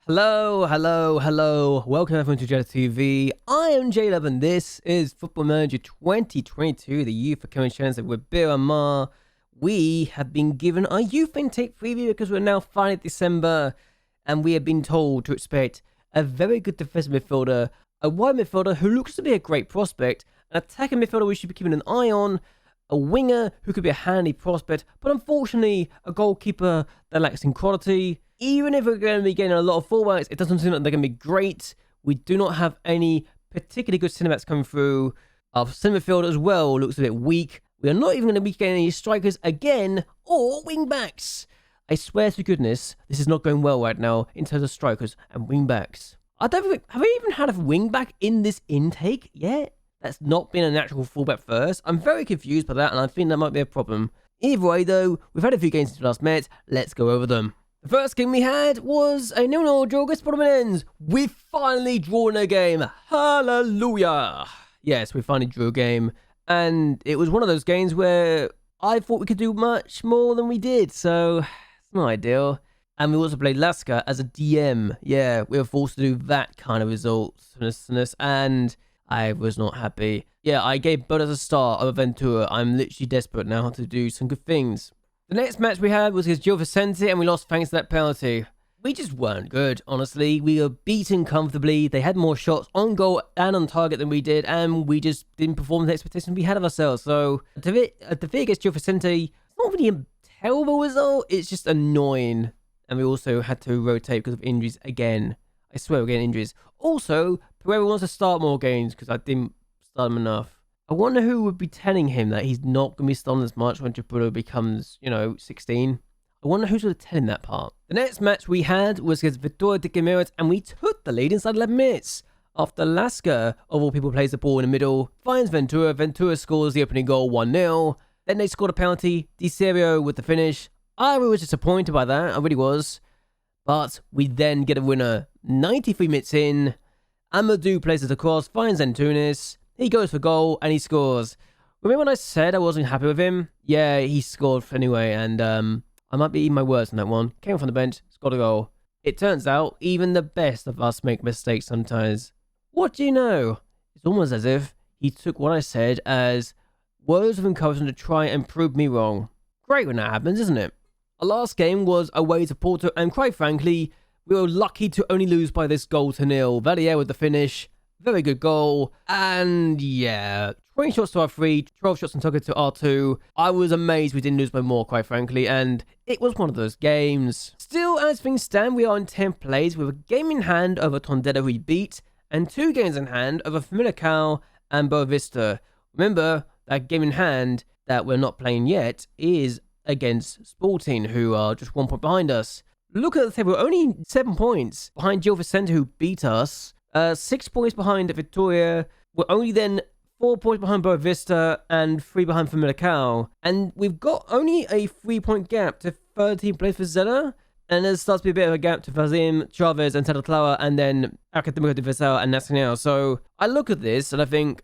Hello, hello, hello. Welcome everyone to JLABTV. I am JLAB and this is Football Manager 2022, the Youth Academy Challenge with Beira-Mar. We have been given our Youth Intake preview because we're now finally December and we have been told to expect a very good defensive midfielder, a wide midfielder who looks to be a great prospect, an attacking midfielder we should be keeping an eye on, a winger who could be a handy prospect, but unfortunately a goalkeeper that lacks in quality. Even if we're going to be getting a lot of fullbacks, it doesn't seem like they're going to be great. We do not have any particularly good centre backs coming through. Our centre midfield as well looks a bit weak. We are not even going to be getting any strikers again or wing backs. I swear to goodness, this is not going well right now in terms of strikers and wing backs. I don't think, have we even had a wing back in this intake yet? That's not been a natural fullback first. I'm very confused by that, and I think that might be a problem. Either way, though, we've had a few games since we last met. Let's go over them. The first game we had was a 0-0 draw against Portland. We've finally drawn a game. Hallelujah. Yes, we finally drew a game. And it was one of those games where I thought we could do much more than we did. So, it's not ideal. And we also played Lasker as a DM. Yeah, we were forced to do that kind of results. And I was not happy. Yeah, I gave Bud as a star of Ventura. I'm literally desperate now to do some good things. The next match we had was against Gil Vicente, and we lost thanks to that penalty. We just weren't good, honestly. We were beaten comfortably. They had more shots on goal and on target than we did, and we just didn't perform to the expectations we had of ourselves. So, a defeat against Gil Vicente, it's not really a terrible result. It's just annoying. And we also had to rotate because of injuries again. I swear we're getting injuries. Also, whoever wants to start more games because I didn't start him enough. I wonder who would be telling him that he's not going to be starting as much when Japulo becomes, 16. I wonder who's going to tell him that part. The next match we had was against Victoria de Guimarães, and we took the lead inside 11 minutes. After Lasker, of all people, plays the ball in the middle, finds Ventura. Ventura scores the opening goal 1-0. Then they scored a penalty. Di Serio with the finish. I was disappointed by that. I really was. But we then get a winner 93 minutes in. Amadou places across, finds Antunes. He goes for goal and he scores. Remember when I said I wasn't happy with him? Yeah, he scored anyway, and I might be eating my words on that one. Came from the bench, scored a goal. It turns out even the best of us make mistakes sometimes. What do you know? It's almost as if he took what I said as words of encouragement to try and prove me wrong. Great when that happens, isn't it? Our last game was away to Porto, and quite frankly, we were lucky to only lose by this goal to nil. Valier with the finish. Very good goal. And yeah, 20 shots to our 3, 12 shots on target to our 2. I was amazed we didn't lose by more, quite frankly, and it was one of those games. Still, as things stand, we are in 10th place with a game in hand over Tondela, who we beat, and 2 games in hand over Formidable and Boa Vista. Remember, that game in hand that we're not playing yet is against Sporting, who are just 1 point behind us. Look at the table, we're only 7 points behind Gil Vicente, who beat us. 6 points behind Victoria. We're only then 4 points behind Boa Vista and 3 behind Formidable. And we've got only a 3-point gap to 13th place for Zella. And there starts to be a bit of a gap to Fazim, Chavez, and Santa Clara, and then Academico de Viseu and Nacional. So I look at this and I think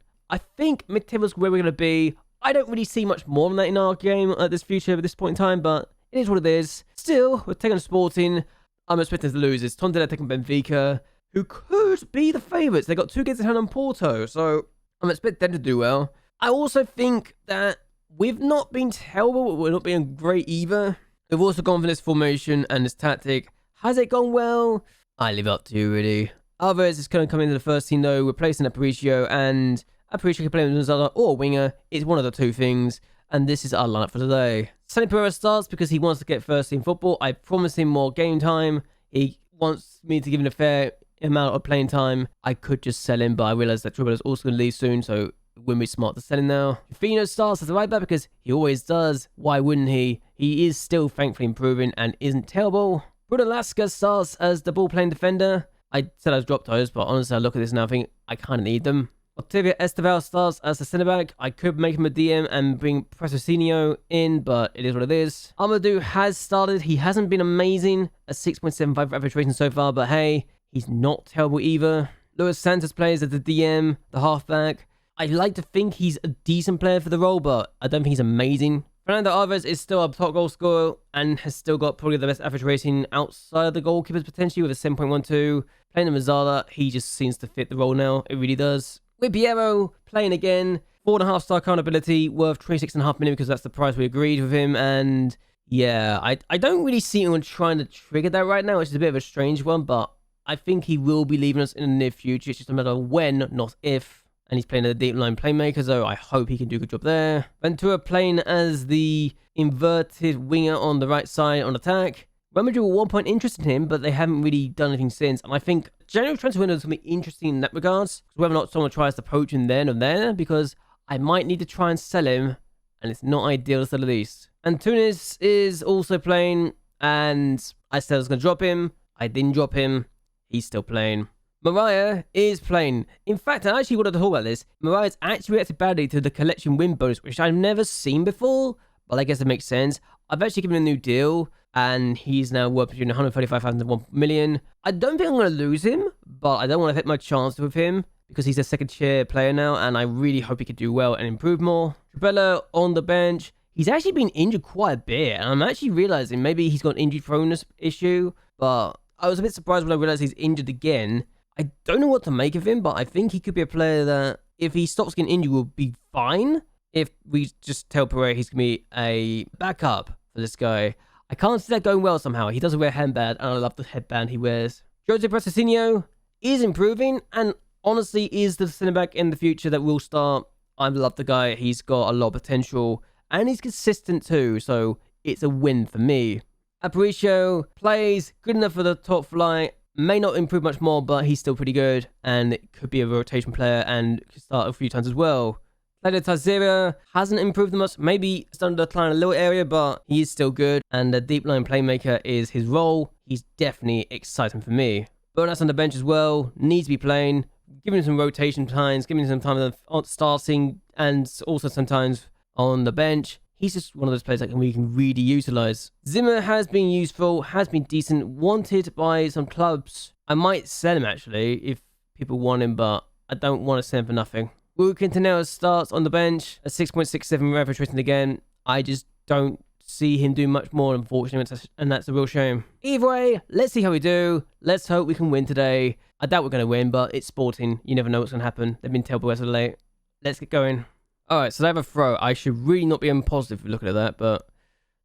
mid-table's where we're going to be. I don't really see much more than that in our game at this future at this point in time, but it is what it is. Still, we're taking Sporting. I'm expecting to lose. It's Tondela taking Benfica, who could be the favourites. They got 2 games in hand on Porto, so I'm expecting them to do well. I also think that we've not been terrible, but we're not being great either. We've also gone for this formation and this tactic. Has it gone well? I leave it up to you, really. Alvarez is going to come into the first team, though, replacing Aparicio, and Aparicio can play with Zala or a winger. It's one of the 2 things, and this is our lineup for today. Sonny Perez starts because he wants to get first team football. I promised him more game time. He wants me to give him a fair amount of playing time. I could just sell him, but I realized that Trubel is also going to leave soon, so it wouldn't be smart to sell him now. Fino starts as the right back because he always does. Why wouldn't he? He is still thankfully improving and isn't terrible. Bruno Lasker starts as the ball-playing defender. I said I was dropped those, but honestly, I look at this now and think I kind of need them. Octavio Esteval starts as the centre-back. I could make him a DM and bring Presocinio in, but it is what it is. Amadou has started. He hasn't been amazing. A 6.75 average rating so far, but hey, he's not terrible either. Luis Santos plays as the DM, the halfback. I like to think he's a decent player for the role, but I don't think he's amazing. Fernando Alvarez is still a top goal scorer and has still got probably the best average rating outside of the goalkeepers potentially with a 7.12. Playing the Mazzala, he just seems to fit the role now. It really does. With Piero playing again, 4.5-star current ability, worth 26.5 million because that's the price we agreed with him. And yeah, I don't really see anyone trying to trigger that right now, which is a bit of a strange one, but I think he will be leaving us in the near future. It's just a matter of when, not if. And he's playing a deep line playmaker, so I hope he can do a good job there. Ventura playing as the inverted winger on the right side on attack. Real Madrid were 1 point interested in him, but they haven't really done anything since. And I think January transfer window is going to be interesting in that regards. Whether or not someone tries to poach him then or there, because I might need to try and sell him, and it's not ideal to say the least. And Tunis is also playing, and I said I was going to drop him. I didn't drop him. He's still playing. Mariah is playing. In fact, I actually wanted to talk about this. Mariah's actually reacted badly to the collection win bonus, which I've never seen before, but I guess it makes sense. I've actually given him a new deal, and he's now worth between 135,000 and 1 million. I don't think I'm going to lose him, but I don't want to take my chance with him because he's a second tier player now, and I really hope he could do well and improve more. Trabella on the bench. He's actually been injured quite a bit, and I'm actually realizing maybe he's got an injury proneness issue, but I was a bit surprised when I realized he's injured again. I don't know what to make of him, but I think he could be a player that, if he stops getting injured, will be fine. If we just tell Pereira he's going to be a backup for this guy. I can't see that going well somehow. He doesn't wear a headband, and I love the headband he wears. Jose Brassacinho is improving, and honestly is the centre back in the future that will start. I love the guy. He's got a lot of potential, and he's consistent too, so it's a win for me. Aparicio plays good enough for the top flight. May not improve much more, but he's still pretty good, and it could be a rotation player and could start a few times as well. Claudio Tazera hasn't improved much. Maybe starting to decline a little area, but he is still good, and the deep line playmaker is his role. He's definitely exciting for me. Burnat's on the bench as well. Needs to be playing. Giving him some rotation times, giving him some time of starting, and also sometimes on the bench. He's just one of those players that we can really utilize. Zimmer has been useful, has been decent, wanted by some clubs. I might sell him actually if people want him, but I don't want to sell him for nothing. Will Quintanilla starts on the bench, a 6.67 average rating again. I just don't see him doing much more, unfortunately, and that's a real shame. Either way, let's see how we do. Let's hope we can win today. I doubt we're going to win, but it's sporting. You never know what's going to happen. They've been terrible as of late. Let's get going. Alright, so they have a throw. I should really not be positive looking at that, but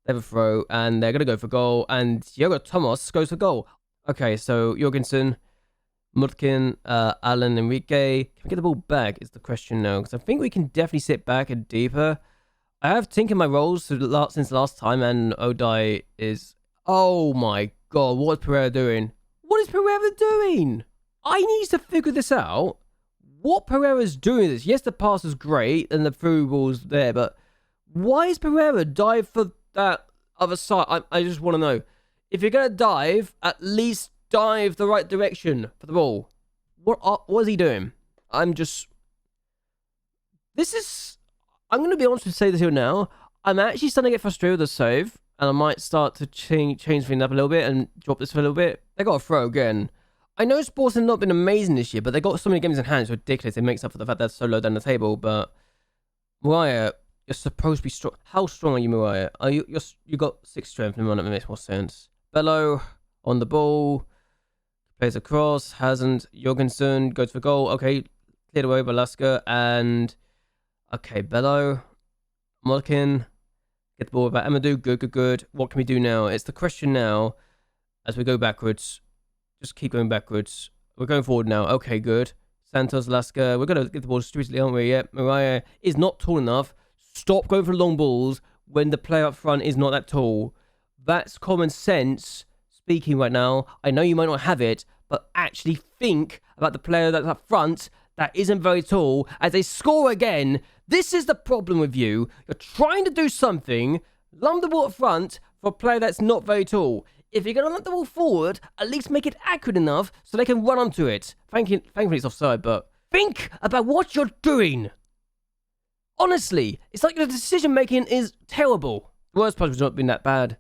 they have a throw, and they're going to go for goal, and Diogo Thomas goes for goal. Okay, so Jorgensen, Mutkin, Alan, Enrique. Can we get the ball back is the question now, because I think we can definitely sit back and deeper. I have tinkered my roles since last time, and Odai is... Oh my god, what is Pereira doing? What is Pereira doing? I need to figure this out. What Pereira's doing this? Yes, the pass was great and the through ball's there, but why is Pereira dive for that other side? I just want to know. If you're going to dive, at least dive the right direction for the ball. What is he doing? I'm going to be honest and say this here now. I'm actually starting to get frustrated with the save, and I might start to change things up a little bit and drop this for a little bit. They got a throw again. I know sports have not been amazing this year, but they got so many games in hand, it's ridiculous. It makes up for the fact that they're so low down the table. But Mariah, you're supposed to be strong. How strong are you, Mariah? You got 6 strength. That makes more sense. Bello on the ball, plays across, hasn't. Jorgensen goes for goal. Okay, cleared away by Lasker, and okay, Bello, Molkin, get the ball back. Amadou, good. What can we do now? It's the question now as we go backwards. Just keep going backwards. We're going forward now. Okay, good. Santos, Lasker. We're going to get the ball stupidly, aren't we? Yep. Mariah is not tall enough. Stop going for long balls when the player up front is not that tall. That's common sense speaking right now. I know you might not have it, but actually think about the player that's up front that isn't very tall as they score again. This is the problem with you. You're trying to do something, lump the ball up front for a player that's not very tall. If you're going to lump the ball forward, at least make it accurate enough so they can run onto it. Thankfully it's offside, but think about what you're doing. Honestly, it's like the decision making is terrible. The worst part has not been that bad.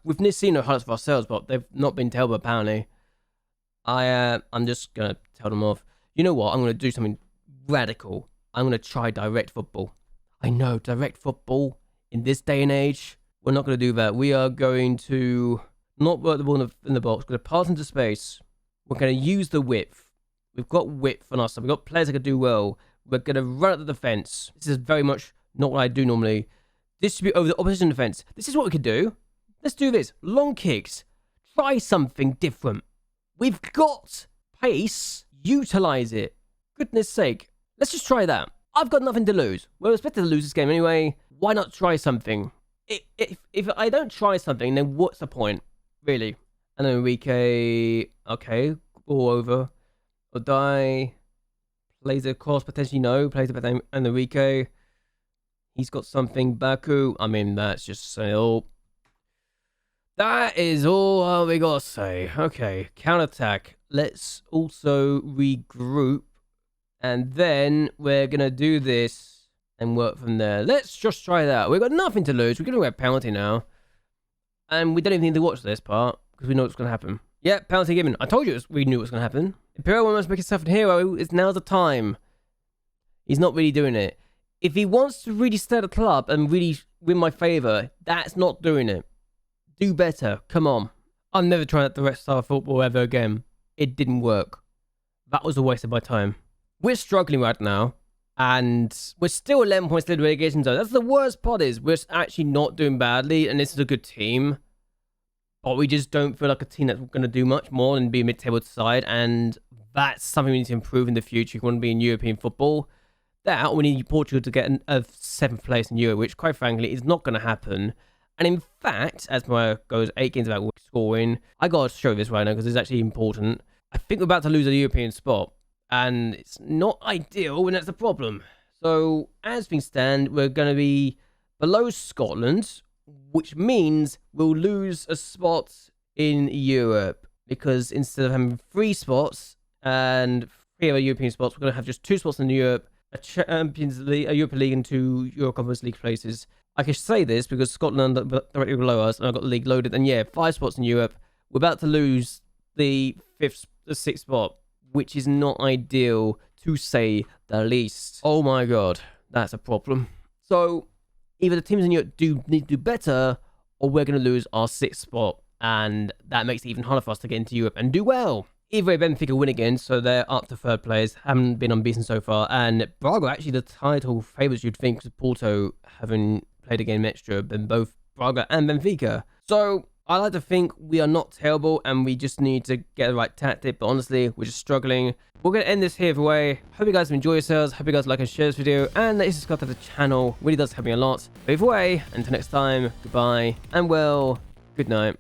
We've seen no highlights of ourselves, but they've not been terrible apparently. I'm just going to tell them off. You know what? I'm going to do something radical. I'm going to try direct football. I know, direct football in this day and age. We're not going to do that. We are going to not work the ball in the box. We're going to pass into space. We're going to use the width. We've got width on us. So we've got players that can do well. We're going to run at the defense. This is very much not what I do normally. Distribute over the opposition defense. This is what we could do. Let's do this. Long kicks. Try something different. We've got pace. Utilize it. Goodness sake. Let's just try that. I've got nothing to lose. We're expected to lose this game anyway. Why not try something? If I don't try something, then what's the point? Really? And then Enrique... Okay. All over. Or die. Plays across. Potentially no. Plays it and Enrique. He's got something. Baku. I mean, that's just so... That is all we gotta say. Okay. Counterattack. Let's also regroup. And then we're gonna do this and work from there. Let's just try that. We've got nothing to lose. We're gonna get a penalty now. And we don't even need to watch this part because we know what's gonna happen. Yeah, penalty given. I told you we knew what was gonna happen. Imperial wants to make himself a hero. It's now's the time. He's not really doing it. If he wants to really stay at the club and really win my favour, that's not doing it. Do better. Come on. I'm never trying the rest of football ever again. It didn't work. That was a waste of my time. We're struggling right now. And we're still 11 points in the relegation zone. That's the worst part is we're actually not doing badly. And this is a good team. But we just don't feel like a team that's going to do much more than be a mid-table side. And that's something we need to improve in the future if we want to be in European football. That, we need Portugal to get a 7th place in Euro, which quite frankly is not going to happen. And in fact, as my goes 8 games about scoring, I got to show this right now because it's actually important. I think we're about to lose a European spot. And it's not ideal, and that's the problem. So, as things stand, we're going to be below Scotland, which means we'll lose a spot in Europe. Because instead of having 3 spots and 3 other European spots, we're going to have just 2 spots in Europe, a Champions League, a Europa League, and 2 Euro Conference League places. I can say this because Scotland are directly below us, and I've got the league loaded. And yeah, 5 spots in Europe. We're about to lose the 6th spot, which is not ideal, to say the least. Oh my god, that's a problem. So, either the teams in Europe need to do better, or we're going to lose our 6th spot, and that makes it even harder for us to get into Europe and do well. Either way, Benfica win again, so they're up to 3rd place, haven't been unbeaten so far, and Braga, actually the title favourites you'd think, with Porto having played a game extra than both Braga and Benfica. So, I like to think we are not terrible and we just need to get the right tactic, but honestly, we're just struggling. We're going to end this here either way. Hope you guys enjoy yourselves. Hope you guys like and share this video, and let us subscribe to the channel. Really does help me a lot. But either way, until next time, goodbye, and well, good night.